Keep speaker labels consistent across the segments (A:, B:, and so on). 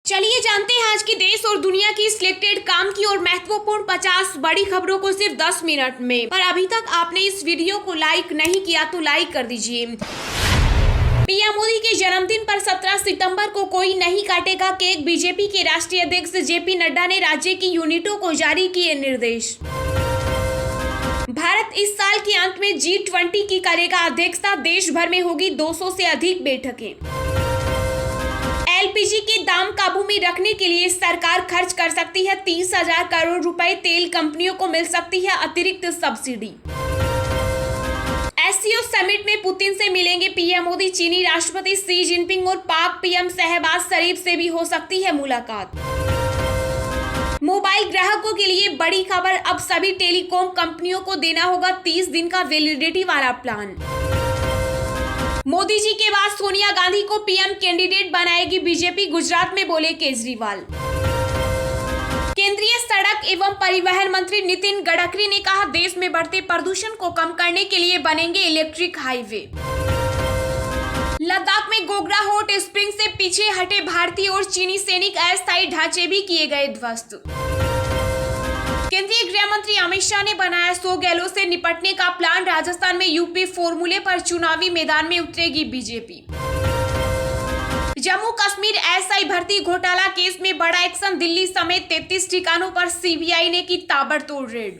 A: चलिए जानते हैं आज की देश और दुनिया की सिलेक्टेड काम की और महत्वपूर्ण 50 बड़ी खबरों को सिर्फ 10 मिनट में। पर अभी तक आपने इस वीडियो को लाइक नहीं किया तो लाइक कर दीजिए। पीएम मोदी के जन्मदिन पर 17 सितंबर को कोई नहीं काटेगा केक। बीजेपी के राष्ट्रीय अध्यक्ष जेपी नड्डा ने राज्य की यूनिटों को जारी किए निर्देश। भारत इस साल के अंत में G20 की करेगा अध्यक्षता। देश भर में होगी 200 से अधिक बैठकें। एलपीजी के दाम काबू में रखने के लिए सरकार खर्च कर सकती है 30,000 करोड़ रुपए। तेल कंपनियों को मिल सकती है अतिरिक्त सब्सिडी। एससीओ समिट में पुतिन से मिलेंगे पीएम मोदी। चीनी राष्ट्रपति शी जिनपिंग और पाक पीएम शहबाज शरीफ से भी हो सकती है मुलाकात। मोबाइल ग्राहकों के लिए बड़ी खबर, अब सभी टेलीकॉम कंपनियों को देना होगा 30 दिन का वैलिडिटी वाला प्लान। मोदी जी के बाद सोनिया गांधी को पीएम कैंडिडेट बनाएगी बीजेपी, गुजरात में बोले केजरीवाल। केंद्रीय सड़क एवं परिवहन मंत्री नितिन गडकरी ने कहा देश में बढ़ते प्रदूषण को कम करने के लिए बनेंगे इलेक्ट्रिक हाईवे। लद्दाख में गोग्रा हॉट स्प्रिंग से पीछे हटे भारतीय और चीनी सैनिक अस्थायी ढांचे भी किए गए ध्वस्त। केंद्रीय गृह मंत्री अमित शाह ने बनाया 100 गैलों से निपटने का प्लान। राजस्थान में यूपी फॉर्मूले पर चुनावी मैदान में उतरेगी बीजेपी। जम्मू कश्मीर एसआई भर्ती घोटाला केस में बड़ा एक्शन। दिल्ली समेत 33 ठिकानों पर सीबीआई ने की ताबड़तोड़ रेड।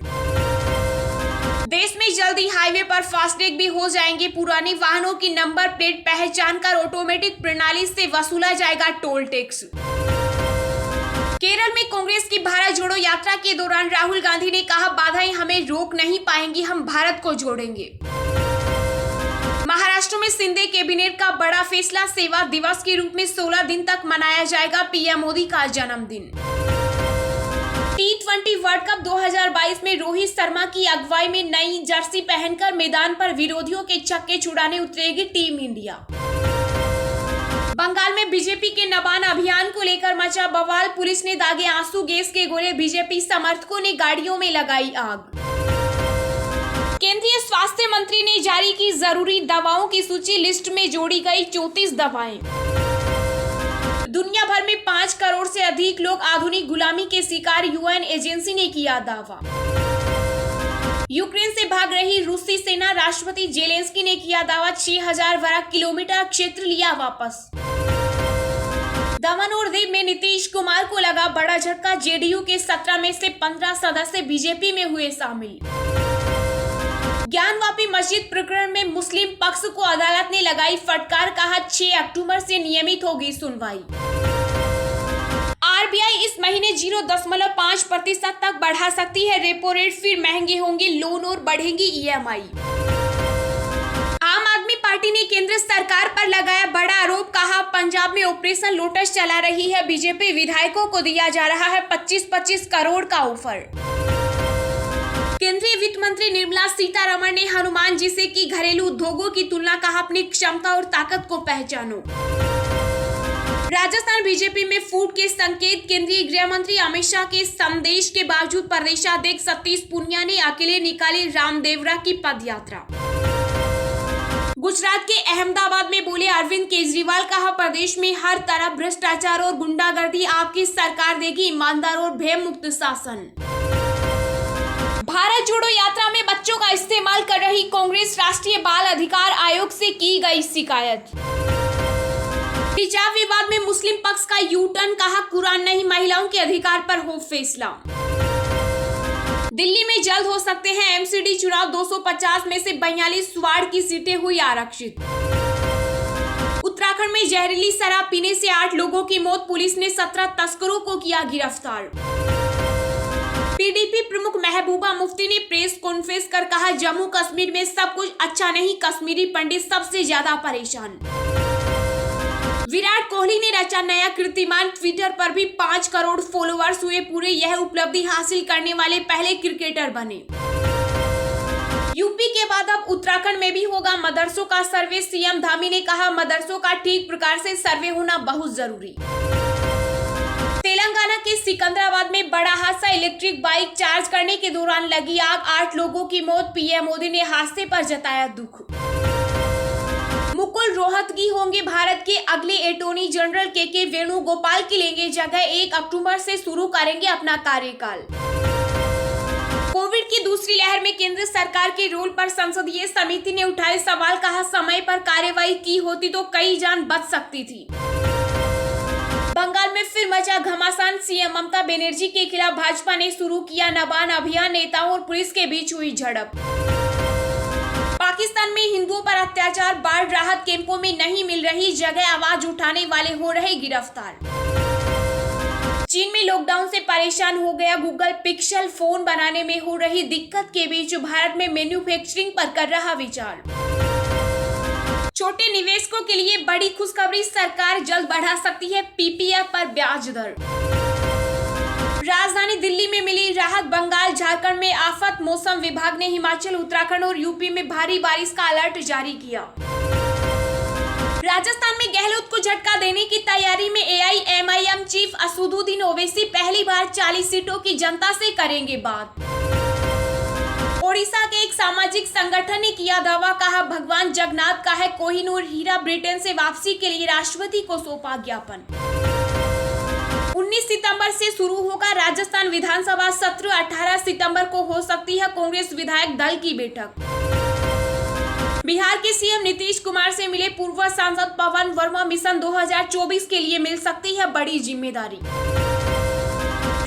A: देश में जल्दी हाईवे पर फास्टैग भी हो जाएंगे। पुराने वाहनों की नंबर प्लेट पहचान कर ऑटोमेटिक प्रणाली से वसूला जाएगा टोल टैक्स। केरल में कांग्रेस की भारत जोड़ो यात्रा के दौरान राहुल गांधी ने कहा बाधाएं हमें रोक नहीं पाएंगी, हम भारत को जोड़ेंगे। महाराष्ट्र में शिंदे कैबिनेट का बड़ा फैसला, सेवा दिवस के रूप में 16 दिन तक मनाया जाएगा पीएम मोदी का जन्मदिन। T20 वर्ल्ड कप 2022 में रोहित शर्मा की अगुवाई में नई जर्सी पहनकर मैदान पर विरोधियों के छक्के छुड़ाने उतरेगी टीम इंडिया। बंगाल में बीजेपी के नबान अभियान को लेकर मचा बवाल। पुलिस ने दागे आंसू गैस के गोले। बीजेपी समर्थकों ने गाड़ियों में लगाई आग। केंद्रीय स्वास्थ्य मंत्री ने जारी की जरूरी दवाओं की सूची। लिस्ट में जोड़ी गई 34 दवाएं। दुनिया भर में 5 करोड़ से अधिक लोग आधुनिक गुलामी के शिकार, यूएन एजेंसी ने किया दावा। यूक्रेन से भाग रही रूसी सेना, राष्ट्रपति जेलेंस्की ने किया दावा। 6000 वर्ग किलोमीटर क्षेत्र लिया वापस। दमन और दीव में नीतीश कुमार को लगा बड़ा झटका। जेडीयू के 17 में से 15 सदस्य बीजेपी में हुए शामिल। ज्ञानवापी मस्जिद प्रकरण में मुस्लिम पक्ष को अदालत ने लगाई फटकार, कहा 6 अक्टूबर से नियमित होगी सुनवाई। आरबीआई इस महीने 0.5% तक बढ़ा सकती है रेपो रेट, फिर महंगे होंगे लोन और बढ़ेंगी ईएमआई। आम आदमी पार्टी ने केंद्र सरकार पर लगाया बड़ा आरोप, कहा पंजाब में ऑपरेशन लोटस चला रही है। बीजेपी विधायकों को दिया जा रहा है 25-25 करोड़ का ऑफर। केंद्रीय वित्त मंत्री निर्मला सीतारमण ने हनुमान जी से की घरेलू उद्योगों की तुलना, कहा अपनी क्षमता और ताकत को पहचानो। राजस्थान बीजेपी में फूट के संकेत। केंद्रीय गृह मंत्री अमित शाह के संदेश के बावजूद प्रदेशाध्यक्ष सतीश पूनिया ने अकेले निकाली रामदेवरा की पदयात्रा। गुजरात के अहमदाबाद में बोले अरविंद केजरीवाल, कहा प्रदेश में हर तरफ भ्रष्टाचार और गुंडागर्दी, आपकी सरकार देगी ईमानदार और भय मुक्त शासन। भारत जोड़ो यात्रा में बच्चों का इस्तेमाल कर रही कांग्रेस, राष्ट्रीय बाल अधिकार आयोग से की गई शिकायत। हिजाब विवाद में मुस्लिम पक्ष का यू टर्न, कहा कुरान नहीं महिलाओं के अधिकार पर हो फैसला। दिल्ली में जल्द हो सकते हैं एमसीडी चुनाव। 250 में से 42 वार्ड की सीटें हुई आरक्षित। उत्तराखंड में जहरीली शराब पीने से 8 लोगों की मौत, पुलिस ने 17 तस्करों को किया गिरफ्तार। पीडीपी प्रमुख महबूबा मुफ्ती ने प्रेस कॉन्फ्रेंस कर कहा जम्मू कश्मीर में सब कुछ अच्छा नहीं, कश्मीरी पंडित सबसे ज्यादा परेशान। विराट कोहली ने रचा नया कीर्तिमान, ट्विटर पर भी 5 करोड़ फॉलोअर्स हुए पूरे। यह उपलब्धि हासिल करने वाले पहले क्रिकेटर बने। यूपी के बाद अब उत्तराखंड में भी होगा मदरसों का सर्वे। सीएम धामी ने कहा मदरसों का ठीक प्रकार से सर्वे होना बहुत जरूरी। तेलंगाना के सिकंदराबाद में बड़ा हादसा, इलेक्ट्रिक बाइक चार्ज करने के दौरान लगी आग, 8 लोगों की मौत। पीएम मोदी ने हादसे पर जताया दुख। मुकुल रोहतगी होंगे भारत के अगले अटॉर्नी जनरल। के वेणुगोपाल की लेंगे जगह। 1 अक्टूबर से शुरू करेंगे अपना कार्यकाल। कोविड की दूसरी लहर में केंद्र सरकार के रोल पर संसदीय समिति ने उठाए सवाल। कहा समय पर कार्रवाई की होती तो कई जान बच सकती थी। बंगाल में फिर मचा घमासान। सीएम ममता बनर्जी के खिलाफ भाजपा ने शुरू किया नबान अभियान। नेताओं और पुलिस के बीच हुई झड़प। पाकिस्तान में हिंदुओं पर अत्याचार। बाढ़ राहत कैंपों में नहीं मिल रही जगह। आवाज उठाने वाले हो रहे गिरफ्तार। चीन में लॉकडाउन से परेशान हो गया गूगल। पिक्सल फोन बनाने में हो रही दिक्कत के बीच भारत में मैन्युफैक्चरिंग पर कर रहा विचार। छोटे निवेशकों के लिए बड़ी खुशखबरी। सरकार जल्द बढ़ा सकती है पीपीएफ पर ब्याज दर। राजधानी दिल्ली में मिली राहत। बंगाल झारखंड में आफत। मौसम विभाग ने हिमाचल, उत्तराखंड और यूपी में भारी बारिश का अलर्ट जारी किया। राजस्थान में गहलोत को झटका देने की तैयारी में एआईएमआईएम चीफ असदुद्दीन ओवैसी पहली बार 40 सीटों की जनता से करेंगे बात। ओडिशा के एक सामाजिक संगठन ने किया दावा। कहा भगवान जगन्नाथ का है कोहिनूर हीरा। ब्रिटेन से वापसी के लिए राष्ट्रपति को सौंपा ज्ञापन। 19 सितंबर से शुरू होगा राजस्थान विधानसभा सत्र। 18 सितंबर को हो सकती है कांग्रेस विधायक दल की बैठक। बिहार के सीएम नीतीश कुमार से मिले पूर्व सांसद पवन वर्मा। मिशन 2024 के लिए मिल सकती है बड़ी जिम्मेदारी।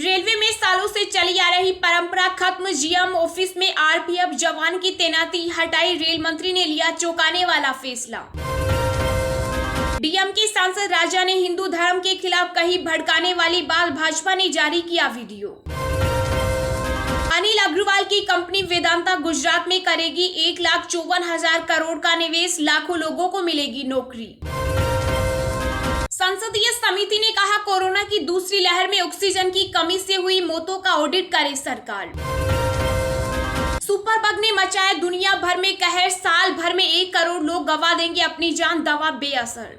A: रेलवे में सालों से चली आ रही परंपरा खत्म। जीएम ऑफिस में आरपीएफ जवान की तैनाती हटाई। रेल मंत्री ने लिया चौंकाने वाला फैसला। डीएमके सांसद राजा ने हिंदू धर्म के खिलाफ कही भड़काने वाली बात। भाजपा ने जारी किया वीडियो। अनिल अग्रवाल की कंपनी वेदांता गुजरात में करेगी 1,54,000 करोड़ का निवेश। लाखों लोगों को मिलेगी नौकरी। संसदीय समिति ने कहा कोरोना की दूसरी लहर में ऑक्सीजन की कमी से हुई मौतों का ऑडिट करे सरकार। सुपर बग ने मचाया दुनिया भर में कहर। साल भर में 1 करोड़ लोग गंवा देंगे अपनी जान। दवा बेअसर।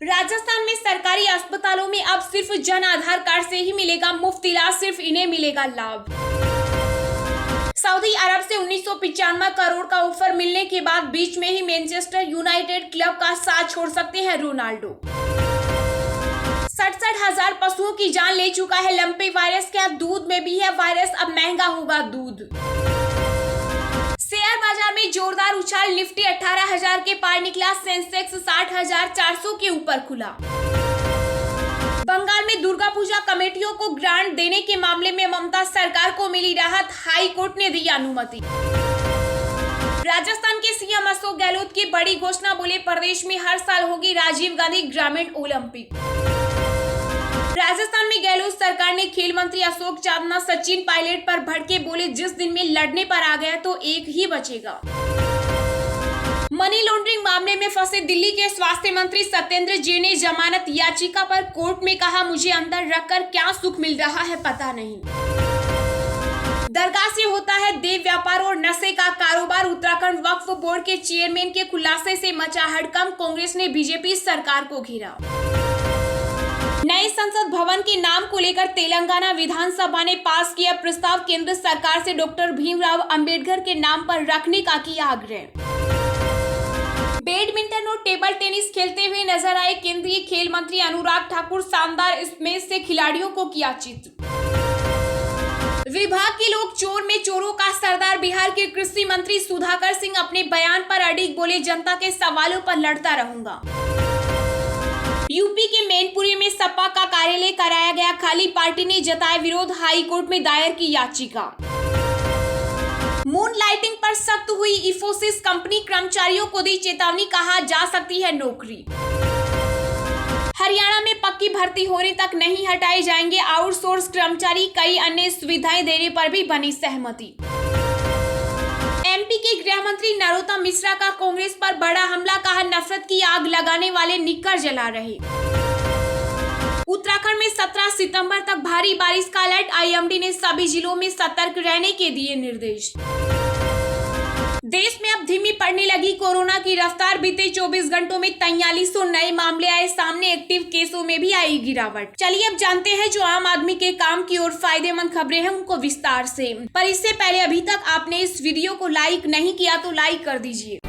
A: राजस्थान में सरकारी अस्पतालों में अब सिर्फ जन आधार कार्ड से ही मिलेगा मुफ्त इलाज। सिर्फ इन्हें मिलेगा लाभ। सऊदी अरब से 1995 करोड़ का ऑफर मिलने के बाद बीच में ही मैनचेस्टर यूनाइटेड क्लब का साथ छोड़ सकते हैं रोनाल्डो। 67,000 पशुओं की जान ले चुका है लंपी वायरस। क्या दूध में भी है वायरस? अब महंगा होगा दूध। शेयर बाजार में जोरदार उछाल। निफ्टी 18,000 के पार निकला। सेंसेक्स 60,400 के ऊपर खुला। बंगाल में दुर्गा पूजा कमेटियों को ग्रांट देने के मामले में ममता सरकार को मिली राहत। हाई कोर्ट ने दी अनुमति। राजस्थान के सीएम अशोक गहलोत की बड़ी घोषणा। बोले प्रदेश में हर साल होगी राजीव गांधी ग्रामीण ओलंपिक। राजस्थान में गहलोत सरकार ने खेल मंत्री अशोक चांदना सचिन पायलट पर भड़के। बोले जिस दिन में लड़ने पर आ गया तो एक ही बचेगा। मनी लॉन्ड्रिंग मामले में फंसे दिल्ली के स्वास्थ्य मंत्री सत्येंद्र जैन ने जमानत याचिका पर कोर्ट में कहा मुझे अंदर रखकर क्या सुख मिल रहा है पता नहीं। दरगाह से होता है देव व्यापार और नशे का कारोबार। उत्तराखंड वक्फ बोर्ड के चेयरमैन के खुलासे से मचा हड़कंप। कांग्रेस ने बीजेपी सरकार को घेरा। नए संसद भवन के नाम को लेकर तेलंगाना विधानसभा ने पास किया प्रस्ताव। केंद्र सरकार से डॉक्टर भीमराव अंबेडकर के नाम पर रखने का किया आग्रह। बैडमिंटन और टेबल टेनिस खेलते हुए नजर आए केंद्रीय खेल मंत्री अनुराग ठाकुर। शानदार स्मैश से खिलाड़ियों को किया चित्र। विभाग के लोग चोर में चोरों का सरदार। बिहार के कृषि मंत्री सुधाकर सिंह अपने बयान पर अडिग। बोले जनता के सवालों पर लड़ता रहूंगा। यूपी के मैनपुरी में सपा का कार्यालय कराया गया खाली। पार्टी ने जताया विरोध। हाई कोर्ट में दायर की याचिका। मून लाइटिंग पर सख्त हुई इंफोसिस कंपनी। कर्मचारियों को दी चेतावनी। कहा जा सकती है नौकरी। हरियाणा में पक्की भर्ती होने तक नहीं हटाए जाएंगे आउटसोर्स कर्मचारी। कई अन्य सुविधाएं देने पर भी बनी सहमति। एमपी के गृह मंत्री नरोत्तम मिश्रा का कांग्रेस पर बड़ा हमला। कहा नफरत की आग लगाने वाले निक्कर जला रहे। उत्तराखंड में 17 सितंबर तक भारी बारिश का अलर्ट। आईएमडी ने सभी जिलों में सतर्क रहने के दिए निर्देश। देश में अब धीमी पड़ने लगी कोरोना की रफ्तार। बीते 24 घंटों में 4300 नए मामले आए सामने। एक्टिव केसों में भी आई गिरावट। चलिए अब जानते हैं जो आम आदमी के काम की और फायदेमंद खबरें हैं उनको विस्तार से। पर इससे पहले अभी तक आपने इस वीडियो को लाइक नहीं किया तो लाइक कर दीजिए।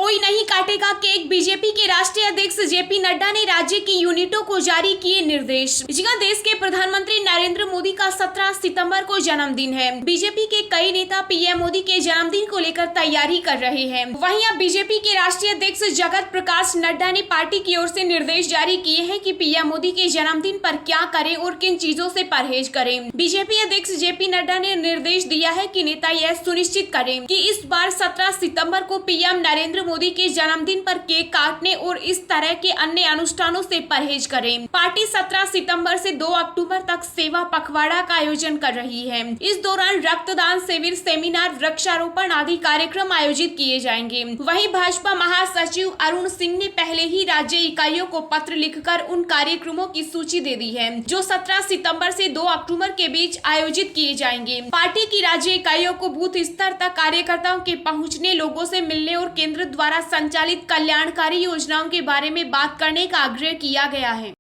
A: कोई नहीं काटेगा केक। बीजेपी के राष्ट्रीय अध्यक्ष जेपी नड्डा ने राज्य की यूनिटों को जारी किए निर्देश। देश के प्रधानमंत्री नरेंद्र मोदी का 17 सितंबर को जन्मदिन है। बीजेपी के कई नेता पीएम मोदी के जन्मदिन को लेकर तैयारी कर रहे हैं। वहीं अब बीजेपी के राष्ट्रीय अध्यक्ष जगत प्रकाश नड्डा ने पार्टी की ओर से निर्देश जारी किए हैं कि पीएम मोदी के जन्मदिन पर क्या करें और किन चीजों से परहेज करें। बीजेपी अध्यक्ष जेपी नड्डा ने निर्देश दिया है कि नेता यह सुनिश्चित करें कि इस बार 17 सितंबर को पीएम नरेंद्र मोदी के जन्मदिन पर केक काटने और इस तरह के अन्य अनुष्ठानों से परहेज करें। पार्टी 17 सितंबर से 2 अक्टूबर तक सेवा पखवाड़ा का आयोजन कर रही है। इस दौरान रक्तदान शिविर, सेमिनार, वृक्षारोपण आदि कार्यक्रम आयोजित किए जाएंगे। वहीं भाजपा महासचिव अरुण सिंह ने पहले ही राज्य इकाइयों को पत्र लिखकर उन कार्यक्रमों की सूची दे दी है जो 17 सितंबर से 2 अक्टूबर के बीच आयोजित किए जाएंगे। पार्टी की राज्य इकाइयों को बूथ स्तर तक कार्यकर्ताओं के पहुंचने, लोगों से मिलने और केंद्र द्वारा संचालित कल्याणकारी योजनाओं के बारे में बात करने का आग्रह किया गया है।